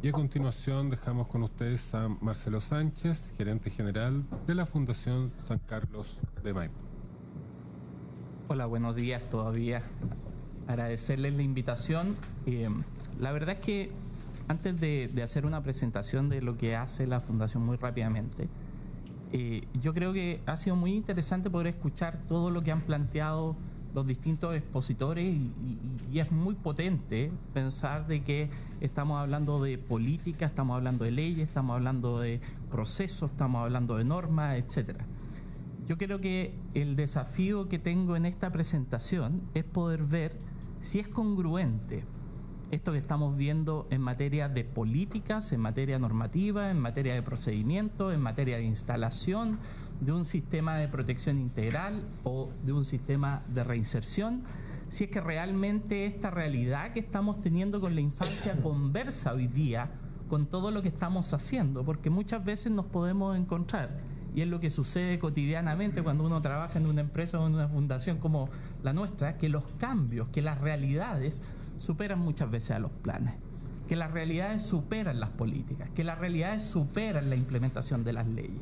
Y a continuación dejamos con ustedes a Marcelo Sánchez, gerente general de la Fundación San Carlos de Maipo. Hola, buenos días todavía. Agradecerles la invitación. La verdad es que antes de hacer una presentación de lo que hace la Fundación muy rápidamente, yo creo que ha sido muy interesante poder escuchar todo lo que han planteado los distintos expositores y es muy potente pensar de que estamos hablando de política, estamos hablando de leyes, estamos hablando de procesos, estamos hablando de normas, etcétera. Yo creo que el desafío que tengo en esta presentación es poder ver si es congruente esto que estamos viendo en materia de políticas, en materia normativa, en materia de procedimientos, en materia de instalación de un sistema de protección integral o de un sistema de reinserción, si es que realmente esta realidad que estamos teniendo con la infancia conversa hoy día con todo lo que estamos haciendo, porque muchas veces nos podemos encontrar, y es lo que sucede cotidianamente cuando uno trabaja en una empresa o en una fundación como la nuestra, que los cambios, que las realidades superan muchas veces a los planes, que las realidades superan las políticas, que las realidades superan la implementación de las leyes.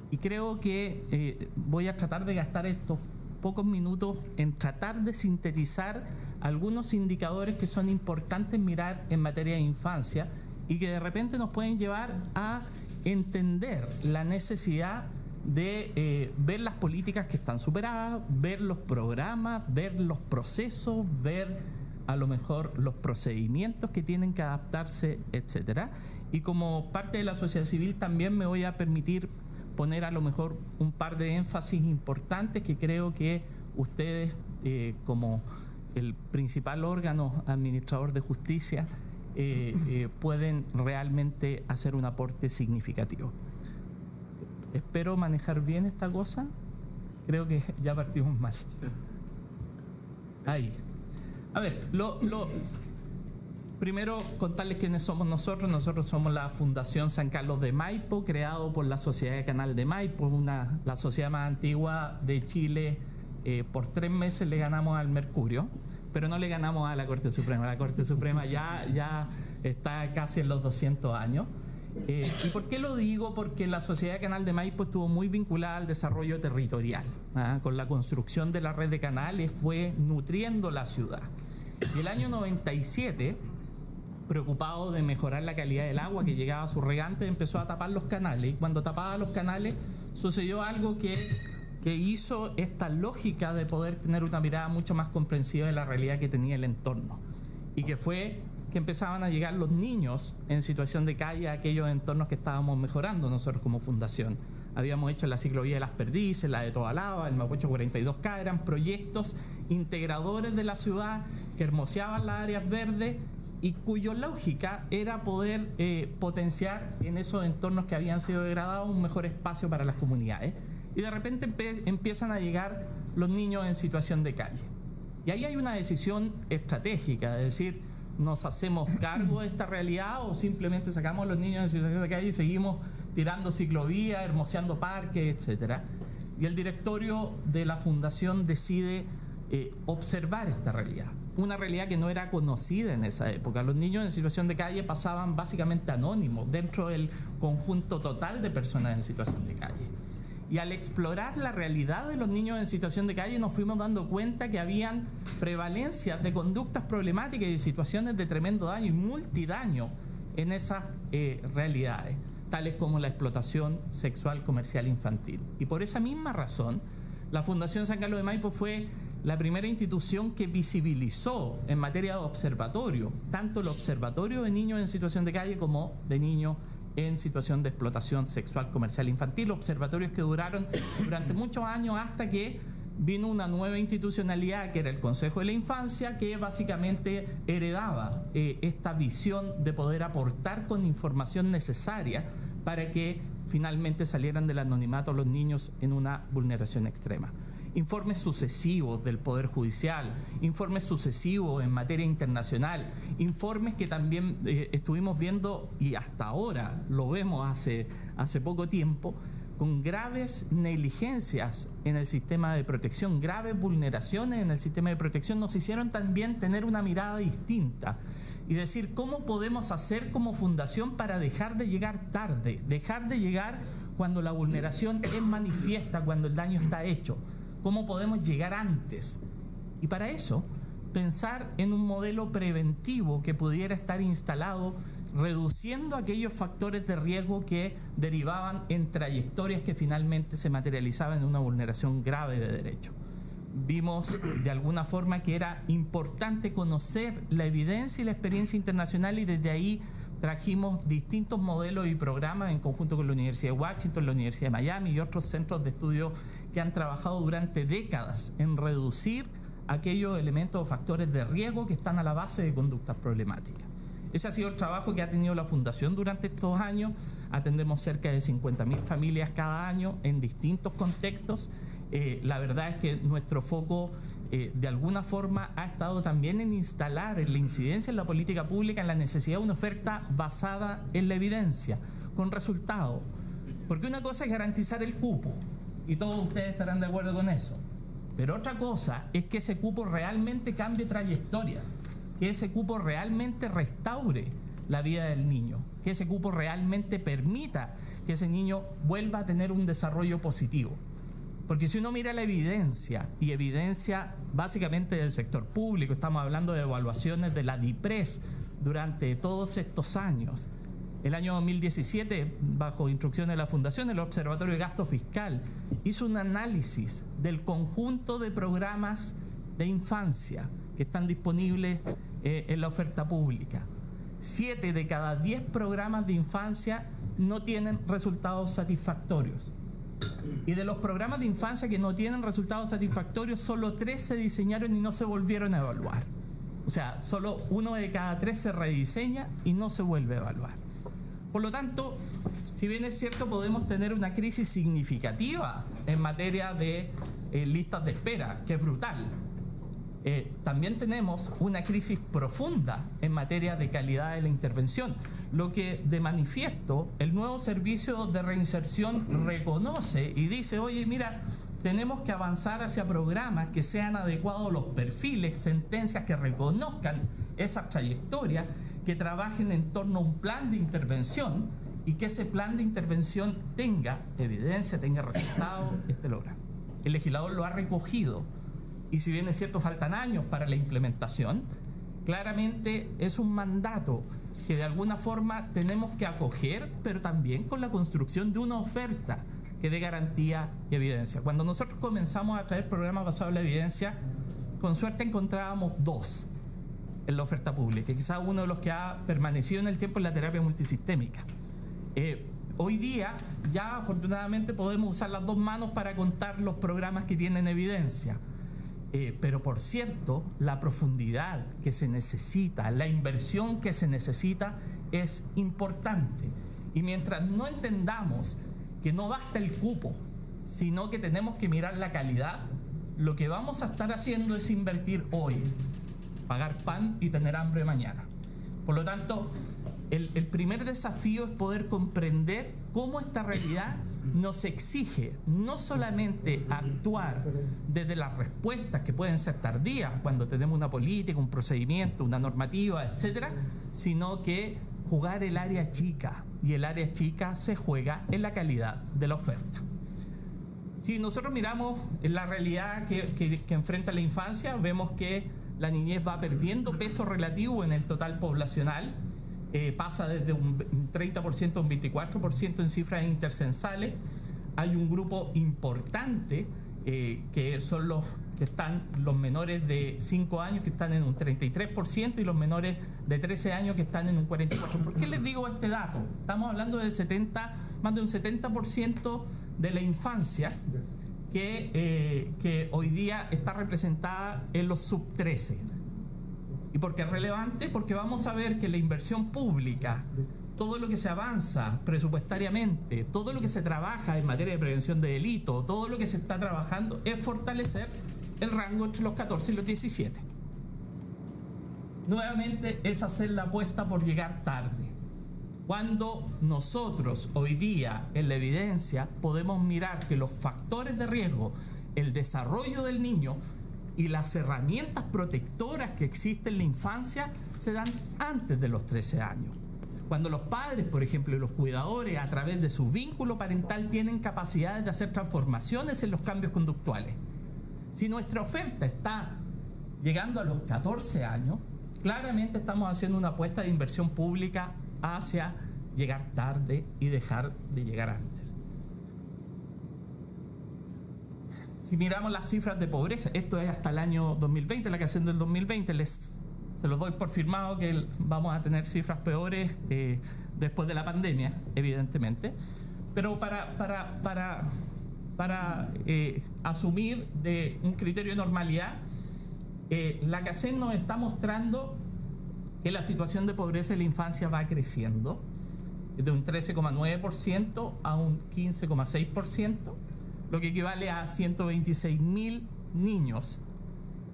Y creo que voy a tratar de gastar estos pocos minutos en tratar de sintetizar algunos indicadores que son importantes mirar en materia de infancia y que de repente nos pueden llevar a entender la necesidad de ver las políticas que están superadas, ver los programas, ver los procesos, ver a lo mejor los procedimientos que tienen que adaptarse, etcétera. Y como parte de la sociedad civil también me voy a permitir poner a lo mejor un par de énfasis importantes que creo que ustedes, como el principal órgano administrador de justicia, pueden realmente hacer un aporte significativo. Espero manejar bien esta cosa. Creo que ya partimos mal. Ahí. A ver, primero contarles quiénes somos nosotros. Nosotros somos la Fundación San Carlos de Maipo, creado por la Sociedad de Canal de Maipo, la sociedad más antigua de Chile. Por 3 meses le ganamos al Mercurio, pero no le ganamos a la Corte Suprema. La Corte Suprema ya está casi en los 200 años. ¿Y por qué lo digo? Porque la Sociedad de Canal de Maipo estuvo muy vinculada al desarrollo territorial. Con la construcción de la red de canales fue nutriendo la ciudad. Y el año 97, preocupado de mejorar la calidad del agua que llegaba a sus regantes, empezó a tapar los canales. Y cuando tapaba los canales, sucedió algo que hizo esta lógica de poder tener una mirada mucho más comprensiva de la realidad que tenía el entorno. Y que fue que empezaban a llegar los niños en situación de calle a aquellos entornos que estábamos mejorando nosotros como fundación. Habíamos hecho la ciclovía de las Perdices, la de Tobalaba, el Mapocho 42K, eran proyectos integradores de la ciudad que hermoseaban las áreas verdes y cuya lógica era poder potenciar en esos entornos que habían sido degradados un mejor espacio para las comunidades. Y de repente empiezan a llegar los niños en situación de calle. Y ahí hay una decisión estratégica, es decir, ¿nos hacemos cargo de esta realidad o simplemente sacamos a los niños en situación de calle y seguimos tirando ciclovías, hermoseando parques, etcétera? Y el directorio de la fundación decide observar esta realidad, una realidad que no era conocida en esa época. Los niños en situación de calle pasaban básicamente anónimos dentro del conjunto total de personas en situación de calle. Y al explorar la realidad de los niños en situación de calle nos fuimos dando cuenta que habían prevalencias de conductas problemáticas y de situaciones de tremendo daño y multidaño en esas realidades, tales como la explotación sexual comercial infantil. Y por esa misma razón, la Fundación San Carlos de Maipo fue la primera institución que visibilizó en materia de observatorio, tanto el observatorio de niños en situación de calle como de niños en situación de explotación sexual comercial infantil, observatorios que duraron durante muchos años hasta que vino una nueva institucionalidad que era el Consejo de la Infancia, que básicamente heredaba esta visión de poder aportar con información necesaria para que finalmente salieran del anonimato los niños en una vulneración extrema. Informes sucesivos del Poder Judicial, informes sucesivos en materia internacional, informes que también estuvimos viendo y hasta ahora lo vemos hace poco tiempo, con graves negligencias en el sistema de protección, graves vulneraciones en el sistema de protección, nos hicieron también tener una mirada distinta y decir cómo podemos hacer como fundación para dejar de llegar tarde, dejar de llegar cuando la vulneración es manifiesta, cuando el daño está hecho. ¿Cómo podemos llegar antes? Y para eso, pensar en un modelo preventivo que pudiera estar instalado, reduciendo aquellos factores de riesgo que derivaban en trayectorias que finalmente se materializaban en una vulneración grave de derecho. Vimos de alguna forma que era importante conocer la evidencia y la experiencia internacional, y desde ahí trajimos distintos modelos y programas en conjunto con la Universidad de Washington, la Universidad de Miami y otros centros de estudio que han trabajado durante décadas en reducir aquellos elementos o factores de riesgo que están a la base de conductas problemáticas. Ese ha sido el trabajo que ha tenido la Fundación durante estos años. Atendemos cerca de 50.000 familias cada año en distintos contextos. La verdad es que nuestro foco de alguna forma ha estado también en instalar en la incidencia en la política pública en la necesidad de una oferta basada en la evidencia, con resultados. Porque una cosa es garantizar el cupo, y todos ustedes estarán de acuerdo con eso. Pero otra cosa es que ese cupo realmente cambie trayectorias, que ese cupo realmente restaure la vida del niño, que ese cupo realmente permita que ese niño vuelva a tener un desarrollo positivo. Porque si uno mira la evidencia, y evidencia básicamente del sector público, estamos hablando de evaluaciones de la DIPRES durante todos estos años. El año 2017, bajo instrucción de la Fundación, el Observatorio de Gasto Fiscal hizo un análisis del conjunto de programas de infancia que están disponibles en la oferta pública. 7 de cada 10 programas de infancia no tienen resultados satisfactorios. Y de los programas de infancia que no tienen resultados satisfactorios, solo 3 se diseñaron y no se volvieron a evaluar. O sea, solo 1 de cada 3 se rediseña y no se vuelve a evaluar. Por lo tanto, si bien es cierto, podemos tener una crisis significativa en materia de listas de espera, que es brutal. También tenemos una crisis profunda en materia de calidad de la intervención, lo que de manifiesto el nuevo servicio de reinserción reconoce y dice: oye, mira, tenemos que avanzar hacia programas que sean adecuados a los perfiles, sentencias que reconozcan esa trayectoria, que trabajen en torno a un plan de intervención y que ese plan de intervención tenga evidencia, tenga resultados, esté logrando. El legislador lo ha recogido, y si bien es cierto faltan años para la implementación, claramente es un mandato que de alguna forma tenemos que acoger, pero también con la construcción de una oferta que dé garantía y evidencia. Cuando nosotros comenzamos a traer programas basados en la evidencia, con suerte encontrábamos 2 en la oferta pública, quizás uno de los que ha permanecido en el tiempo es la terapia multisistémica. Hoy día ya afortunadamente podemos usar las 2 manos para contar los programas que tienen evidencia. Pero por cierto, la profundidad que se necesita, la inversión que se necesita es importante. Y mientras no entendamos que no basta el cupo, sino que tenemos que mirar la calidad, lo que vamos a estar haciendo es invertir hoy, pagar pan y tener hambre mañana. Por lo tanto, el primer desafío es poder comprender cómo esta realidad nos exige no solamente actuar desde las respuestas que pueden ser tardías cuando tenemos una política, un procedimiento, una normativa, etcétera, sino que jugar el área chica, y el área chica se juega en la calidad de la oferta. Si nosotros miramos la realidad que enfrenta la infancia, vemos que la niñez va perdiendo peso relativo en el total poblacional. Pasa desde un 30% a un 24% en cifras intercensales. Hay un grupo importante que son los menores de 5 años, que están en un 33%, y los menores de 13 años que están en un 44%. ¿Por qué les digo este dato? Estamos hablando de más de un 70% de la infancia que hoy día está representada en los sub-13. ¿Y por qué es relevante? Porque vamos a ver que la inversión pública, todo lo que se avanza presupuestariamente, todo lo que se trabaja en materia de prevención de delito, todo lo que se está trabajando es fortalecer el rango entre los 14 y los 17. Nuevamente es hacer la apuesta por llegar tarde. Cuando nosotros hoy día en la evidencia podemos mirar que los factores de riesgo, el desarrollo del niño, y las herramientas protectoras que existen en la infancia se dan antes de los 13 años. Cuando los padres, por ejemplo, y los cuidadores, a través de su vínculo parental, tienen capacidades de hacer transformaciones en los cambios conductuales. Si nuestra oferta está llegando a los 14 años, claramente estamos haciendo una apuesta de inversión pública hacia llegar tarde y dejar de llegar antes. Si miramos las cifras de pobreza, esto es hasta el año 2020, la Cacén del 2020, se los doy por firmado que vamos a tener cifras peores después de la pandemia, evidentemente, pero para asumir de un criterio de normalidad, la Cacén nos está mostrando que la situación de pobreza en la infancia va creciendo de un 13,9% a un 15,6%, lo que equivale a 126.000 niños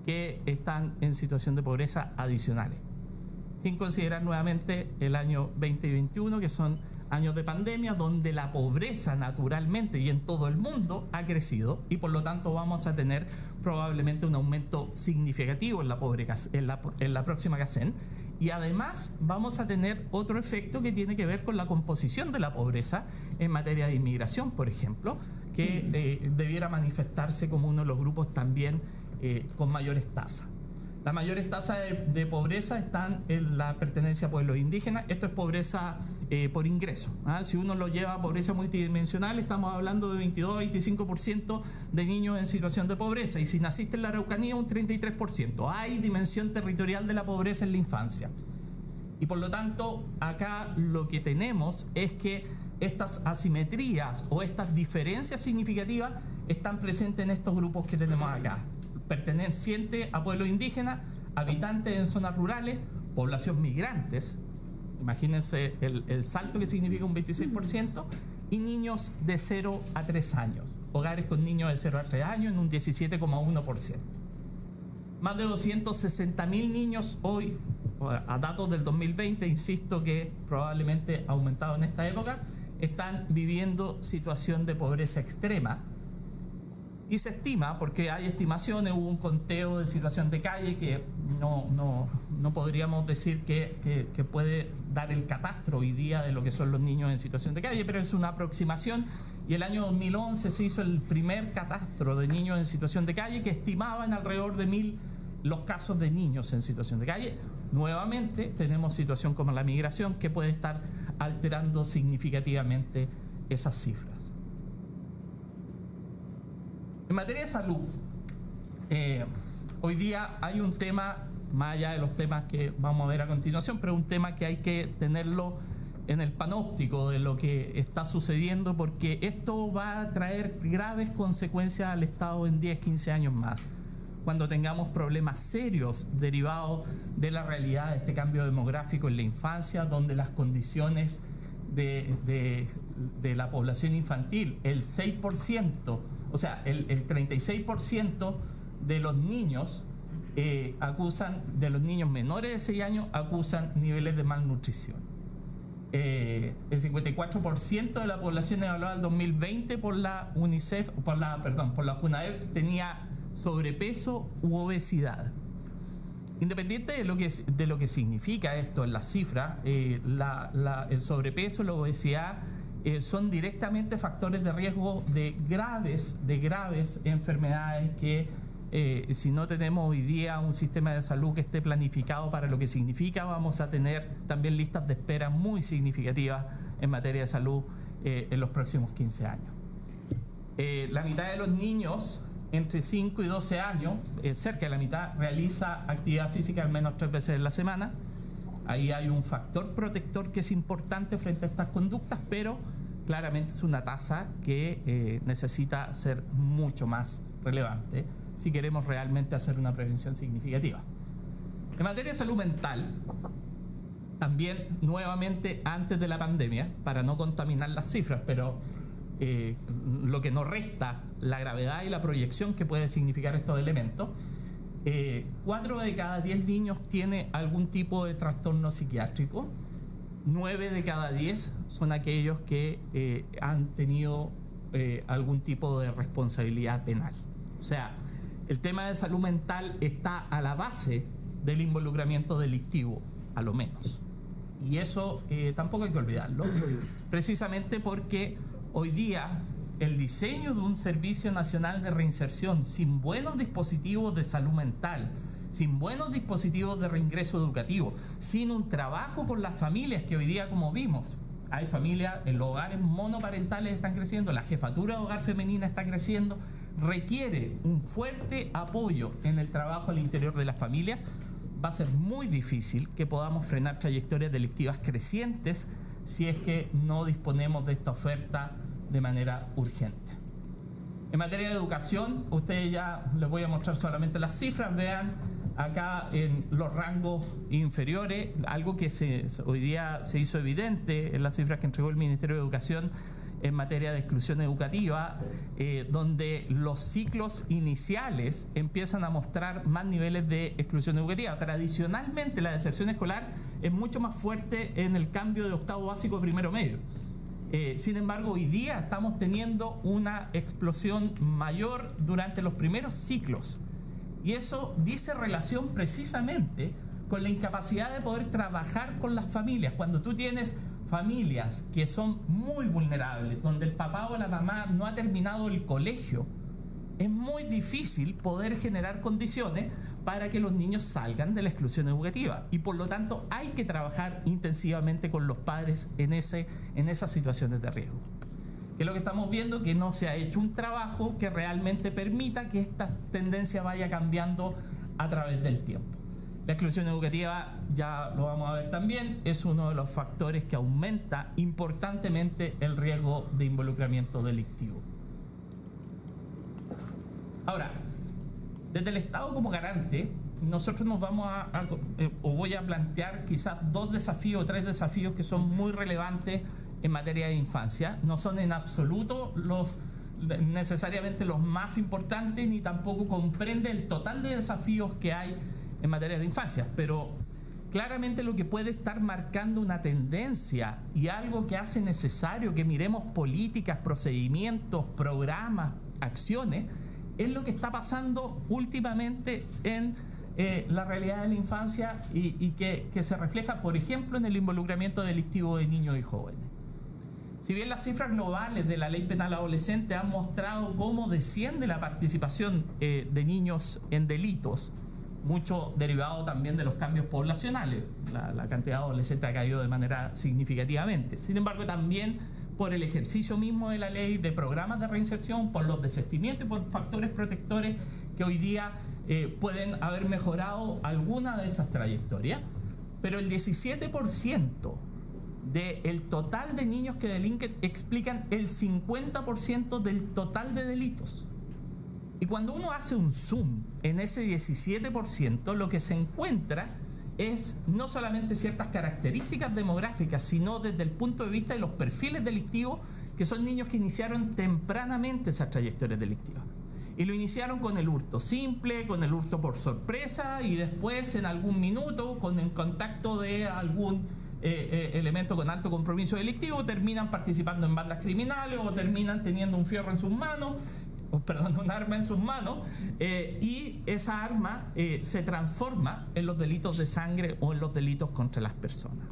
que están en situación de pobreza adicionales, sin considerar nuevamente el año 20 y 21, que son años de pandemia, donde la pobreza naturalmente y en todo el mundo ha crecido, y por lo tanto vamos a tener probablemente un aumento significativo en la próxima Cacén, y además vamos a tener otro efecto que tiene que ver con la composición de la pobreza en materia de inmigración, por ejemplo, que debiera manifestarse como uno de los grupos también con mayores tasas. Las mayores tasas de pobreza están en la pertenencia a pueblos indígenas. Esto es pobreza por ingreso. Si uno lo lleva a pobreza multidimensional, estamos hablando de 22-25% de niños en situación de pobreza. Y si naciste en la Araucanía, un 33%. Hay dimensión territorial de la pobreza en la infancia. Y por lo tanto, acá lo que tenemos es que estas asimetrías o estas diferencias significativas están presentes en estos grupos que tenemos acá. Perteneciente a pueblos indígenas, habitantes en zonas rurales, población migrantes, imagínense el salto que significa un 26%, y niños de 0 a 3 años, hogares con niños de 0 a 3 años en un 17,1%. Más de 260.000 niños hoy, a datos del 2020, insisto que probablemente ha aumentado en esta época, están viviendo situación de pobreza extrema. Y se estima, porque hay estimaciones, hubo un conteo de situación de calle que no podríamos decir que puede dar el catastro hoy día de lo que son los niños en situación de calle, pero es una aproximación, y el año 2011 se hizo el primer catastro de niños en situación de calle que estimaba en alrededor de 1.000 los casos de niños en situación de calle. Nuevamente tenemos situación como la migración que puede estar alterando significativamente esas cifras. En materia de salud, hoy día hay un tema, más allá de los temas que vamos a ver a continuación, pero un tema que hay que tenerlo en el panóptico de lo que está sucediendo, porque esto va a traer graves consecuencias al Estado en 10, 15 años más, cuando tengamos problemas serios derivados de la realidad de este cambio demográfico en la infancia, donde las condiciones de la población infantil, el 6%, o sea, el 36% de los niños de los niños menores de 6 años acusan niveles de malnutrición. El 54% de la población evaluada en 2020 por la UNICEF, por la FUNAEP, tenía sobrepeso u obesidad. Independiente de lo que significa esto en la cifra, el sobrepeso, la obesidad son directamente factores de riesgo de graves enfermedades que si no tenemos hoy día un sistema de salud que esté planificado para lo que significa, vamos a tener también listas de espera muy significativas en materia de salud en los próximos 15 años. La mitad de los niños entre 5 y 12 años, cerca de la mitad, realiza actividad física al menos 3 veces en la semana. Ahí hay un factor protector que es importante frente a estas conductas, pero claramente es una tasa que necesita ser mucho más relevante si queremos realmente hacer una prevención significativa. En materia de salud mental, también nuevamente antes de la pandemia, para no contaminar las cifras, pero lo que no resta la gravedad y la proyección que puede significar estos elementos, 4 de cada 10 niños tiene algún tipo de trastorno psiquiátrico, 9 de cada 10 son aquellos que han tenido algún tipo de responsabilidad penal. O sea, el tema de salud mental está a la base del involucramiento delictivo, a lo menos. Y eso tampoco hay que olvidarlo, precisamente porque hoy día el diseño de un Servicio Nacional de Reinserción sin buenos dispositivos de salud mental, sin buenos dispositivos de reingreso educativo, sin un trabajo con las familias, que hoy día, como vimos, hay familias, en los hogares monoparentales están creciendo, la jefatura de hogar femenina está creciendo, requiere un fuerte apoyo en el trabajo al interior de las familias. Va a ser muy difícil que podamos frenar trayectorias delictivas crecientes si es que no disponemos de esta oferta de manera urgente. En materia de educación, ustedes ya les voy a mostrar solamente las cifras. Vean acá en los rangos inferiores, algo que hoy día se hizo evidente en las cifras que entregó el Ministerio de Educación en materia de exclusión educativa, donde los ciclos iniciales empiezan a mostrar más niveles de exclusión educativa. Tradicionalmente la deserción escolar es mucho más fuerte en el cambio de octavo básico a primero medio. Sin embargo, hoy día estamos teniendo una explosión mayor durante los primeros ciclos. Y eso dice relación precisamente con la incapacidad de poder trabajar con las familias. Cuando tú tienes familias que son muy vulnerables, donde el papá o la mamá no ha terminado el colegio, es muy difícil poder generar condiciones para que los niños salgan de la exclusión educativa. Y por lo tanto hay que trabajar intensivamente con los padres en esas situaciones de riesgo. Que es lo que estamos viendo, que no se ha hecho un trabajo que realmente permita que esta tendencia vaya cambiando a través del tiempo. La exclusión educativa, ya lo vamos a ver también, es uno de los factores que aumenta importantemente el riesgo de involucramiento delictivo. Ahora, desde el Estado como garante, nosotros nos vamos voy a plantear quizás 2 desafíos o 3 desafíos que son muy relevantes en materia de infancia. No son en absoluto necesariamente los más importantes, ni tampoco comprende el total de desafíos que hay en materia de infancia, pero claramente lo que puede estar marcando una tendencia y algo que hace necesario que miremos políticas, procedimientos, programas, acciones, es lo que está pasando últimamente en la realidad de la infancia y que se refleja, por ejemplo, en el involucramiento delictivo de niños y jóvenes. Si bien las cifras globales de la Ley Penal Adolescente han mostrado cómo desciende la participación de niños en delitos, mucho derivado también de los cambios poblacionales, la cantidad de adolescentes ha caído de manera significativamente. Sin embargo, también por el ejercicio mismo de la ley, de programas de reinserción, por los desistimientos y por factores protectores que hoy día pueden haber mejorado alguna de estas trayectorias, pero el 17% del total de niños que delinquen explican el 50% del total de delitos. Y cuando uno hace un zoom en ese 17%, lo que se encuentra es no solamente ciertas características demográficas, sino desde el punto de vista de los perfiles delictivos, que son niños que iniciaron tempranamente esas trayectorias delictivas. Y lo iniciaron con el hurto simple, con el hurto por sorpresa, y después en algún minuto, con el contacto de algún elemento con alto compromiso delictivo, terminan participando en bandas criminales o terminan teniendo un fierro en sus manos, un arma en sus manos, y esa arma se transforma en los delitos de sangre o en los delitos contra las personas.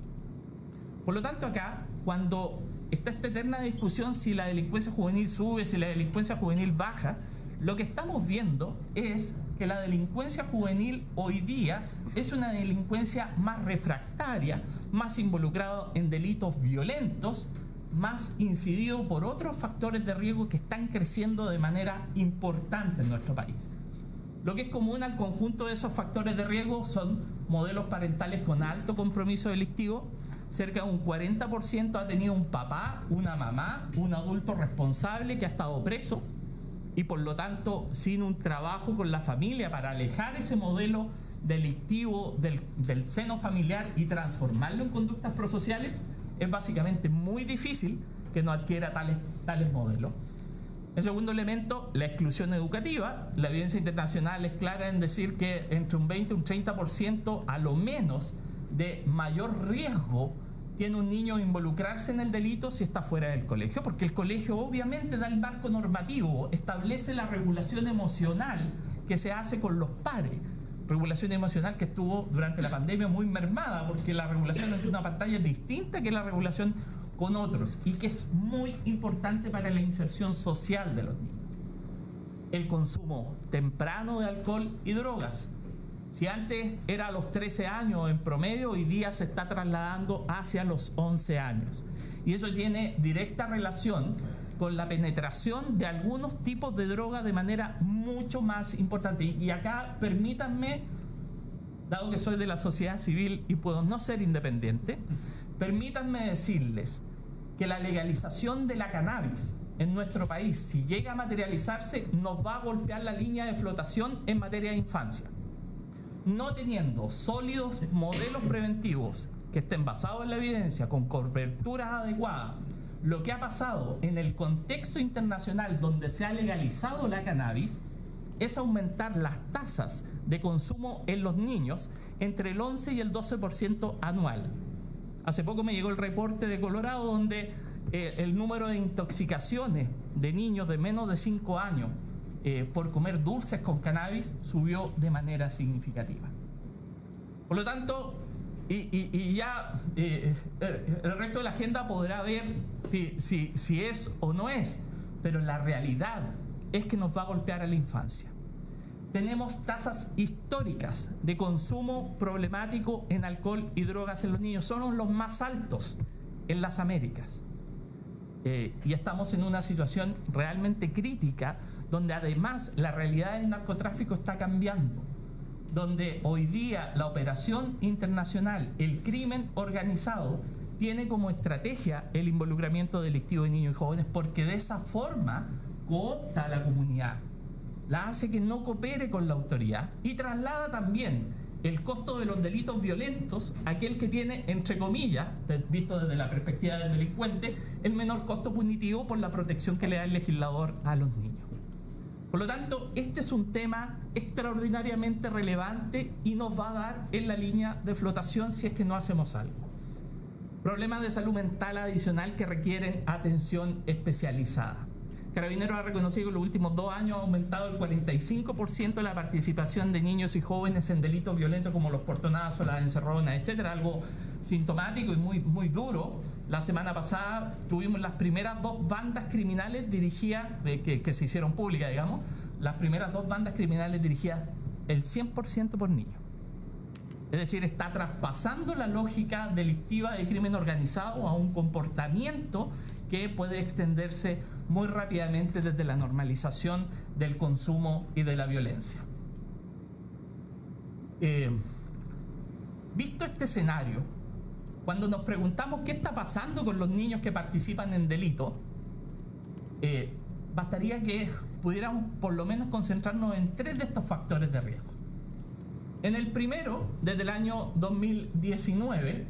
Por lo tanto, acá, cuando está esta eterna discusión si la delincuencia juvenil sube, si la delincuencia juvenil baja, lo que estamos viendo es que la delincuencia juvenil hoy día es una delincuencia más refractaria, más involucrada en delitos violentos, más incidido por otros factores de riesgo que están creciendo de manera importante en nuestro país. Lo que es común al conjunto de esos factores de riesgo son modelos parentales con alto compromiso delictivo. Cerca de un 40% ha tenido un papá, una mamá, un adulto responsable que ha estado preso y por lo tanto sin un trabajo con la familia para alejar ese modelo delictivo del seno familiar y transformarlo en conductas prosociales. Es básicamente muy difícil que no adquiera tales modelos. El segundo elemento, la exclusión educativa. La evidencia internacional es clara en decir que entre un 20 y un 30% a lo menos de mayor riesgo tiene un niño involucrarse en el delito si está fuera del colegio, porque el colegio obviamente da el marco normativo, establece la regulación emocional que se hace con los pares. Regulación emocional que estuvo durante la pandemia muy mermada, porque la regulación ante una pantalla es distinta que la regulación con otros, y que es muy importante para la inserción social de los niños. El consumo temprano de alcohol y drogas. Si antes era a los 13 años en promedio, hoy día se está trasladando hacia los 11 años. Y eso tiene directa relación con la penetración de algunos tipos de drogas de manera mucho más importante. Y acá permítanme, dado que soy de la sociedad civil y puedo no ser independiente, permítanme decirles que la legalización de la cannabis en nuestro país, si llega a materializarse, nos va a golpear la línea de flotación en materia de infancia. No teniendo sólidos modelos preventivos que estén basados en la evidencia, con coberturas adecuadas, lo que ha pasado en el contexto internacional donde se ha legalizado la cannabis es aumentar las tasas de consumo en los niños entre el 11 y el 12% anual. Hace poco me llegó el reporte de Colorado donde el número de intoxicaciones de niños de menos de 5 años por comer dulces con cannabis subió de manera significativa. Por lo tanto, el resto de la agenda podrá ver si es o no es, pero la realidad es que nos va a golpear a la infancia. Tenemos tasas históricas de consumo problemático en alcohol y drogas en los niños, son los más altos en las Américas. Y estamos en una situación realmente crítica, donde además la realidad del narcotráfico está cambiando, donde hoy día la operación internacional, el crimen organizado, tiene como estrategia el involucramiento delictivo de niños y jóvenes, porque de esa forma coopta a la comunidad, la hace que no coopere con la autoridad y traslada también el costo de los delitos violentos a aquel que tiene, entre comillas, visto desde la perspectiva del delincuente, el menor costo punitivo por la protección que le da el legislador a los niños. Por lo tanto, este es un tema extraordinariamente relevante y nos va a dar en la línea de flotación si es que no hacemos algo. Problemas de salud mental adicional que requieren atención especializada. Carabineros ha reconocido que en los últimos 2 años ha aumentado el 45% la participación de niños y jóvenes en delitos violentos como los portonazos, las encerronas, etcétera, algo sintomático y muy duro. La semana pasada tuvimos las primeras 2 bandas criminales dirigidas, que se hicieron públicas, digamos, las primeras 2 bandas criminales dirigidas el 100% por niños. Es decir, está traspasando la lógica delictiva de crimen organizado a un comportamiento que puede extenderse muy rápidamente desde la normalización del consumo y de la violencia. Visto este escenario, cuando nos preguntamos qué está pasando con los niños que participan en delitos, bastaría que pudiéramos por lo menos concentrarnos en 3 de estos factores de riesgo. En el primero, desde el año 2019,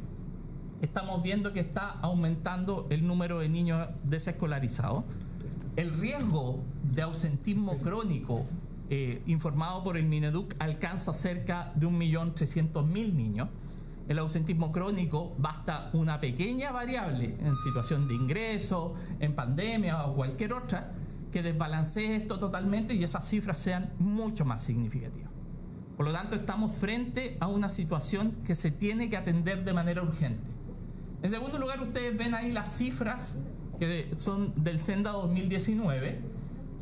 estamos viendo que está aumentando el número de niños desescolarizados. El riesgo de ausentismo crónico informado por el Mineduc alcanza cerca de 1.300.000 niños. El ausentismo crónico basta una pequeña variable en situación de ingreso, en pandemia o cualquier otra, que desbalancee esto totalmente y esas cifras sean mucho más significativas. Por lo tanto, estamos frente a una situación que se tiene que atender de manera urgente. En segundo lugar, ustedes ven ahí las cifras que son del Senda 2019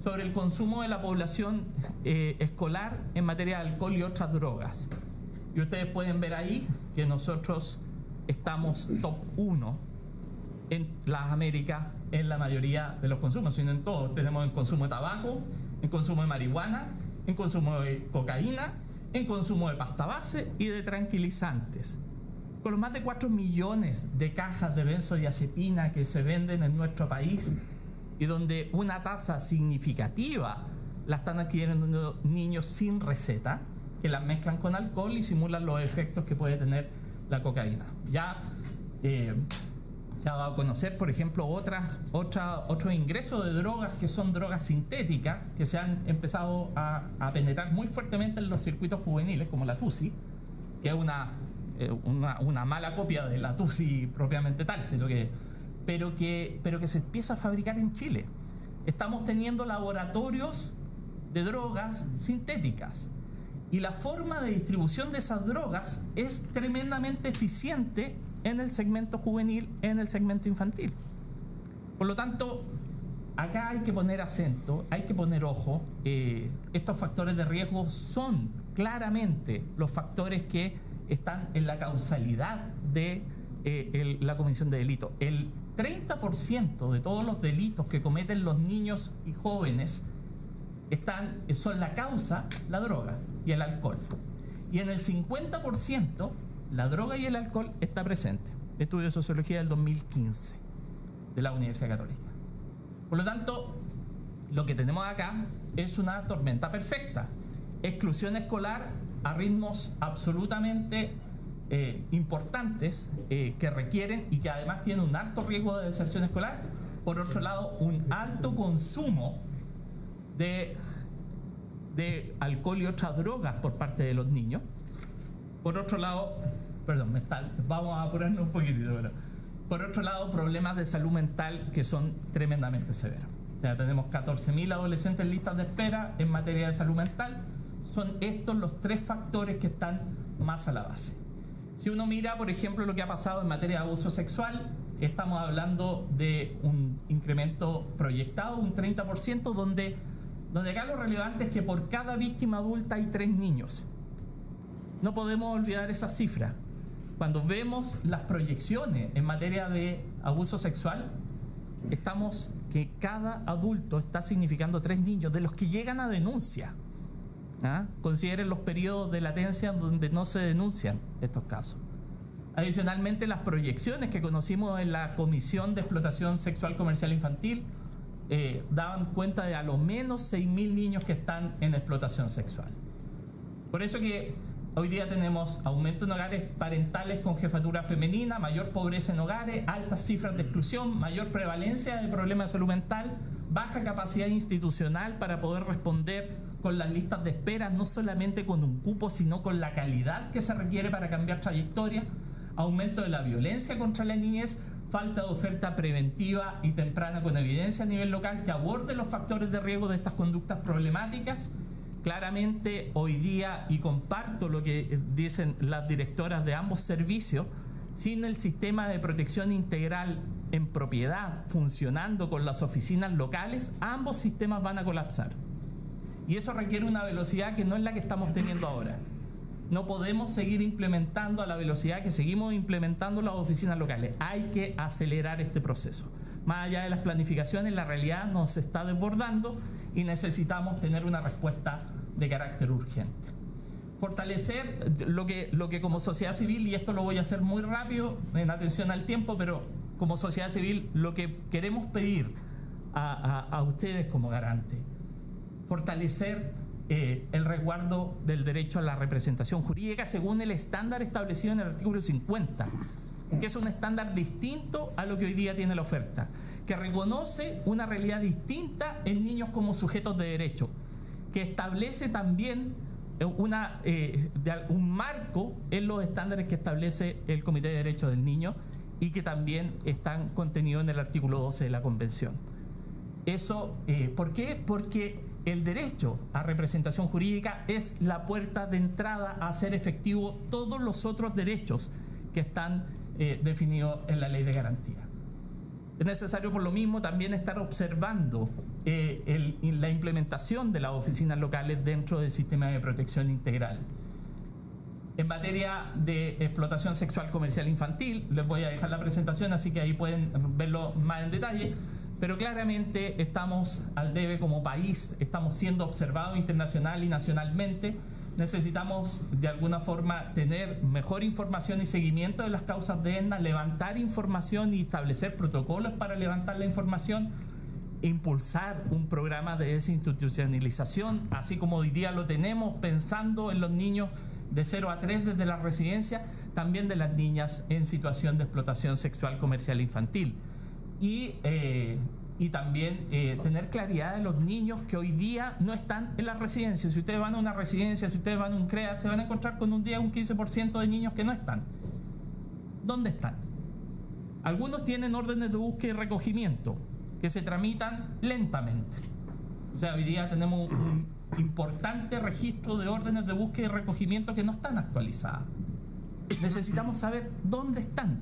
sobre el consumo de la población escolar en materia de alcohol y otras drogas. Y ustedes pueden ver ahí que nosotros estamos top 1 en las Américas en la mayoría de los consumos, sino en todos. Tenemos en consumo de tabaco, en consumo de marihuana, en consumo de cocaína, en consumo de pasta base y de tranquilizantes. Con los más de 4 millones de cajas de benzodiazepina que se venden en nuestro país y donde una tasa significativa la están adquiriendo niños sin receta, que las mezclan con alcohol y simulan los efectos que puede tener la cocaína. Ya se ha dado a conocer, por ejemplo, otros ingresos de drogas que son drogas sintéticas, que se han empezado a penetrar muy fuertemente en los circuitos juveniles, como la TUSI, que es una mala copia de la TUSI propiamente tal, sino pero que se empieza a fabricar en Chile. Estamos teniendo laboratorios de drogas sintéticas. Y la forma de distribución de esas drogas es tremendamente eficiente en el segmento juvenil, en el segmento infantil. Por lo tanto, acá hay que poner acento, hay que poner ojo. Estos factores de riesgo son claramente los factores que están en la causalidad de la comisión de delito. El 30% de todos los delitos que cometen los niños y jóvenes son la causa, la droga y el alcohol. Y en el 50% la droga y el alcohol está presente. Estudio de Sociología del 2015 de la Universidad Católica. Por lo tanto, lo que tenemos acá es una tormenta perfecta. Exclusión escolar a ritmos absolutamente importantes que requieren y que además tienen un alto riesgo de deserción escolar. Por otro lado, un alto consumo de alcohol y otras drogas por parte de los niños. Por otro lado, vamos a apurarnos un poquitito, pero por otro lado, problemas de salud mental que son tremendamente severos. O sea, tenemos 14.000 adolescentes en listas de espera en materia de salud mental. Son estos los tres factores que están más a la base. Si uno mira, por ejemplo, lo que ha pasado en materia de abuso sexual, estamos hablando de un incremento proyectado, un 30%, donde acá lo relevante es que por cada víctima adulta hay 3 niños. No podemos olvidar esa cifra. Cuando vemos las proyecciones en materia de abuso sexual, estamos que cada adulto está significando 3 niños de los que llegan a denuncia. Consideren los periodos de latencia donde no se denuncian estos casos. Adicionalmente, las proyecciones que conocimos en la Comisión de Explotación Sexual Comercial Infantil daban cuenta de a lo menos 6.000 niños que están en explotación sexual. Por eso que hoy día tenemos aumento en hogares parentales con jefatura femenina, mayor pobreza en hogares, altas cifras de exclusión, mayor prevalencia de problemas de salud mental, baja capacidad institucional para poder responder con las listas de espera, no solamente con un cupo, sino con la calidad que se requiere para cambiar trayectoria, aumento de la violencia contra la niñez, falta de oferta preventiva y temprana con evidencia a nivel local que aborde los factores de riesgo de estas conductas problemáticas. Claramente hoy día, y comparto lo que dicen las directoras de ambos servicios, sin el sistema de protección integral en propiedad funcionando con las oficinas locales, ambos sistemas van a colapsar. Y eso requiere una velocidad que no es la que estamos teniendo ahora. No podemos seguir implementando a la velocidad que seguimos implementando las oficinas locales. Hay que acelerar este proceso. Más allá de las planificaciones, la realidad nos está desbordando y necesitamos tener una respuesta de carácter urgente. Fortalecer lo que como sociedad civil, y esto lo voy a hacer muy rápido en atención al tiempo, pero como sociedad civil lo que queremos pedir a ustedes como garante, fortalecer el resguardo del derecho a la representación jurídica según el estándar establecido en el artículo 50, que es un estándar distinto a lo que hoy día tiene la oferta, que reconoce una realidad distinta en niños como sujetos de derecho, que establece también un marco en los estándares que establece el Comité de Derechos del Niño y que también están contenidos en el artículo 12 de la Convención. Eso, ¿por qué? Porque el derecho a representación jurídica es la puerta de entrada a hacer efectivo todos los otros derechos que están definidos en la ley de garantía. Es necesario por lo mismo también estar observando la implementación de las oficinas locales dentro del sistema de protección integral. En materia de explotación sexual comercial infantil, les voy a dejar la presentación, así que ahí pueden verlo más en detalle. Pero claramente estamos al debe como país, estamos siendo observados internacional y nacionalmente. Necesitamos de alguna forma tener mejor información y seguimiento de las causas de ESNA, levantar información y establecer protocolos para levantar la información, impulsar un programa de desinstitucionalización, así como hoy día lo tenemos, pensando en los niños de 0 a 3 desde la residencia, también de las niñas en situación de explotación sexual comercial infantil. Y también tener claridad de los niños que hoy día no están en las residencias. Si ustedes van a una residencia, si ustedes van a un CREA, se van a encontrar con un día un 15% de niños que no están. ¿Dónde están? Algunos tienen órdenes de búsqueda y recogimiento que se tramitan lentamente. O sea, hoy día tenemos importante registro de órdenes de búsqueda y recogimiento que no están actualizadas. Necesitamos saber dónde están,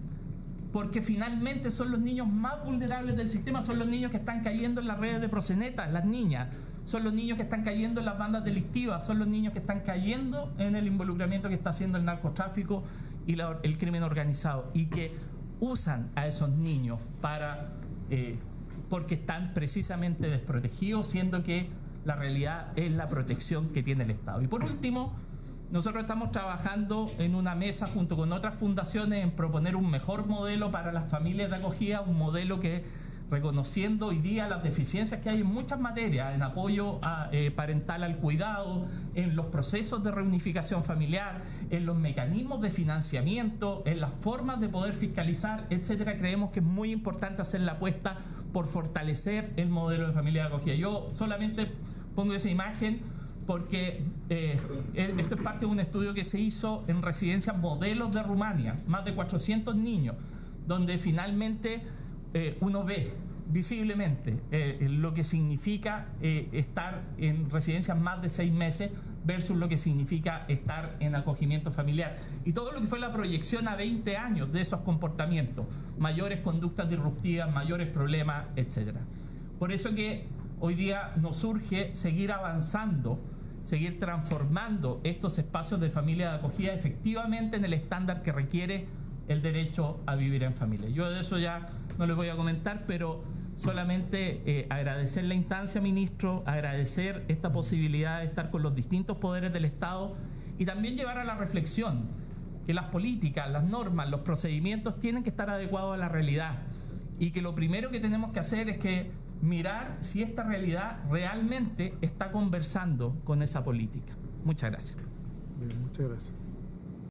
porque finalmente son los niños más vulnerables del sistema, son los niños que están cayendo en las redes de proxenetas, las niñas, son los niños que están cayendo en las bandas delictivas, son los niños que están cayendo en el involucramiento que está haciendo el narcotráfico y el crimen organizado, y que usan a esos niños para porque están precisamente desprotegidos, siendo que la realidad es la protección que tiene el Estado. Y por último, nosotros estamos trabajando en una mesa junto con otras fundaciones en proponer un mejor modelo para las familias de acogida, un modelo que, reconociendo hoy día las deficiencias que hay en muchas materias, en apoyo parental al cuidado, en los procesos de reunificación familiar, en los mecanismos de financiamiento, en las formas de poder fiscalizar, etcétera, creemos que es muy importante hacer la apuesta por fortalecer el modelo de familia de acogida. Yo solamente pongo esa imagen porque esto es parte de un estudio que se hizo en residencias modelos de Rumania, más de 400 niños, donde finalmente uno ve visiblemente lo que significa estar en residencias más de 6 meses versus lo que significa estar en acogimiento familiar. Y todo lo que fue la proyección a 20 años de esos comportamientos, mayores conductas disruptivas, mayores problemas, etc. Por eso que hoy día nos urge seguir avanzando, seguir transformando estos espacios de familia de acogida efectivamente en el estándar que requiere el derecho a vivir en familia. Yo de eso ya no les voy a comentar, pero solamente agradecer la instancia, ministro, agradecer esta posibilidad de estar con los distintos poderes del Estado y también llevar a la reflexión que las políticas, las normas, los procedimientos tienen que estar adecuados a la realidad y que lo primero que tenemos que hacer es que mirar si esta realidad realmente está conversando con esa política. Muchas gracias. Bien, muchas gracias.